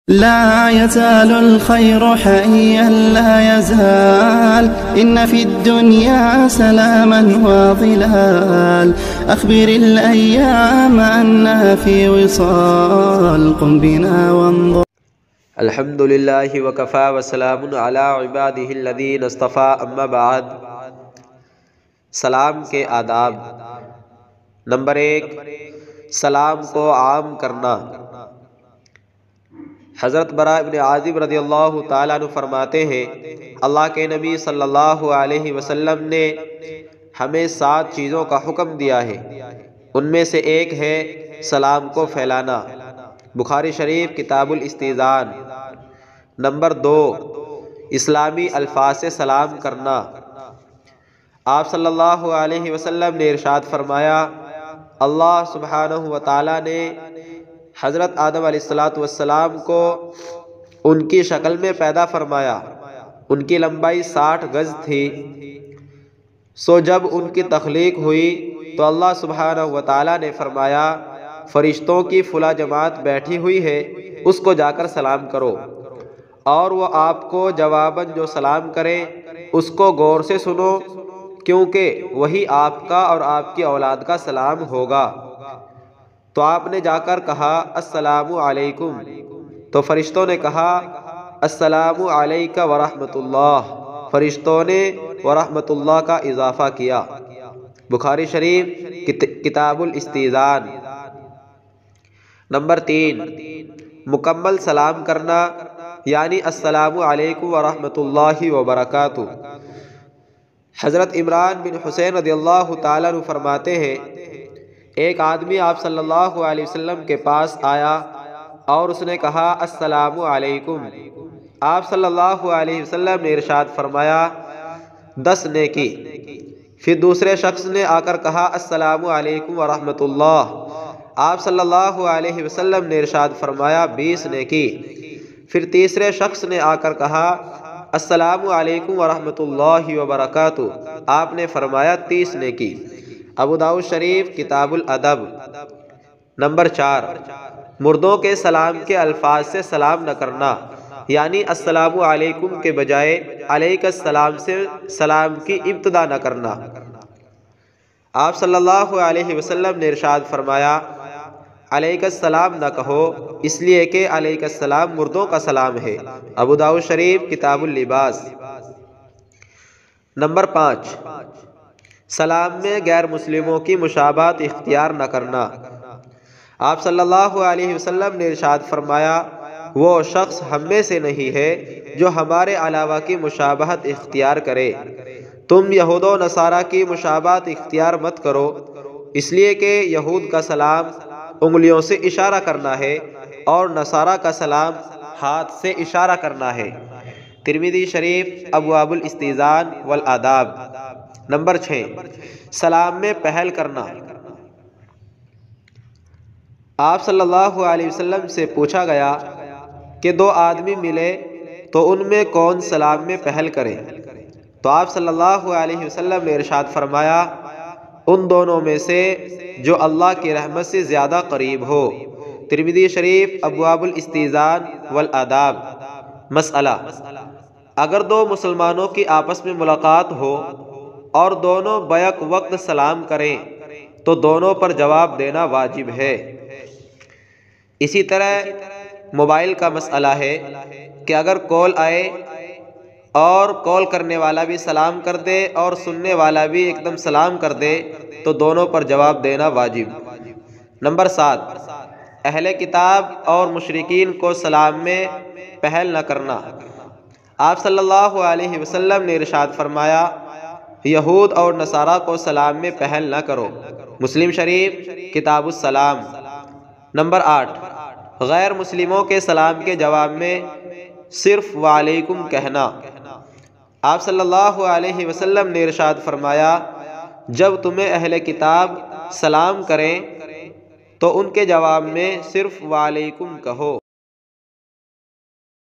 لا يزال الخير حيا لا يزال إن في الدنيا سلاما وظلال أخبر الأيام أنها في وصال قم بنا وانظر. الحمد للہ وکفا وسلام علی عبادہ الذین اصطفیٰ اما بعد. سلام کے آداب. نمبر 1، سلام کو عام کرنا. حضرت براء بن عازب رضی اللہ تعالیٰ عنہ فرماتے ہیں، اللہ کے نبی صلی اللہ علیہ وسلم نے ہمیں 7 چیزوں کا حکم دیا ہے، ان میں سے ایک ہے سلام کو پھیلانا. بخاری شریف کتاب الاستئذان. نمبر 2، اسلامی الفاظ سے سلام کرنا. آپ صلی اللہ علیہ وسلم نے ارشاد فرمایا، اللہ سبحانہ و تعالیٰ نے حضرت آدم علیہ السلام کو ان کی شکل میں پیدا فرمایا. ان کی لمبائی 60 گز تھی. سو جب ان کی تخلیق ہوئی تو اللہ سبحانہ و تعالیٰ نے فرمایا، فرشتوں کی فلاں جماعت بیٹھی ہوئی ہے، اس کو جا کر سلام کرو، اور وہ آپ کو جواباً جو سلام کرے اس کو غور سے سنو، کیونکہ وہی آپ کا اور آپ کی اولاد کا سلام ہوگا. تو آپ نے جا کر کہا، السلام علیکم. تو فرشتوں نے کہا، السلام علیک ورحمۃ اللہ. فرشتوں نے ورحمۃ اللہ کا اضافہ کیا. بخاری شریف کتاب الاستئذان. نمبر 3، مکمل سلام کرنا، یعنی السلام علیکم ورحمۃ اللہ وبرکاتہ. حضرت عمران بن حسین رضی اللہ تعالیٰ عنہ فرماتے ہیں، ایک آدمی آپ صلی اللہ علیہ وسلم کے پاس آیا اور اس نے کہا، السلام علیکم. آپ صلی اللہ علیہ وسلم نے ارشاد فرمایا، 10 نیکی. پھر دوسرے شخص نے آ کر کہا، السلام علیکم ورحمۃ اللہ. آپ صلی اللہ علیہ وسلم نے ارشاد فرمایا، 20 نیکی. پھر تیسرے شخص نے آ کر کہا، السلام علیکم ورحمۃ اللہ وبرکاتہ. آپ نے فرمایا، 30 نیکی. ابو داؤد شریف کتاب الادب. نمبر 4، مردوں کے سلام کے الفاظ سے سلام نہ کرنا، یعنی السلام علیکم کے بجائے علیک السلام سے سلام کی ابتدا نہ کرنا. آپ صلی اللہ علیہ وسلم نے ارشاد فرمایا، علیک السلام نہ کہو، اس لیے کہ علیک السلام مردوں کا سلام ہے. ابو داؤد شریف کتاب اللباس. نمبر 5، سلام میں غیر مسلموں کی مشابہت اختیار نہ کرنا. آپ صلی اللہ علیہ وسلم نے ارشاد فرمایا، وہ شخص ہم میں سے نہیں ہے جو ہمارے علاوہ کی مشابہت اختیار کرے. تم یہود و نصارہ کی مشابہت اختیار مت کرو، اس لیے کہ یہود کا سلام انگلیوں سے اشارہ کرنا ہے اور نصارہ کا سلام ہاتھ سے اشارہ کرنا ہے. ترمذی شریف ابواب الاستئذان والآداب. نمبر 6، سلام میں پہل کرنا. آپ صلی اللہ علیہ وسلم سے پوچھا گیا کہ 2 آدمی ملے تو ان میں کون سلام میں پہل کرے؟ تو آپ صلی اللہ علیہ وسلم نے ارشاد فرمایا، ان دونوں میں سے جو اللہ کی رحمت سے زیادہ قریب ہو. ترمذی شریف ابواب الاستئذان والآداب. مسئلہ، اگر 2 مسلمانوں کی آپس میں ملاقات ہو اور دونوں بیک وقت سلام کریں تو دونوں پر جواب دینا واجب ہے. اسی طرح موبائل کا مسئلہ ہے کہ اگر کال آئے اور کال کرنے والا بھی سلام کر دے اور سننے والا بھی ایک دم سلام کر دے تو دونوں پر جواب دینا واجب. نمبر 7، اہل کتاب اور مشرکین کو سلام میں پہل نہ کرنا. آپ صلی اللہ علیہ وسلم نے ارشاد فرمایا، یہود اور نصارہ کو سلام میں پہل نہ کرو. مسلم شریف کتاب السلام. نمبر 8، غیر مسلموں کے سلام کے جواب میں صرف وعلیکم کہنا. آپ صلی اللہ علیہ وسلم نے ارشاد فرمایا، جب تمہیں اہل کتاب سلام کریں تو ان کے جواب میں صرف وعلیکم کہو.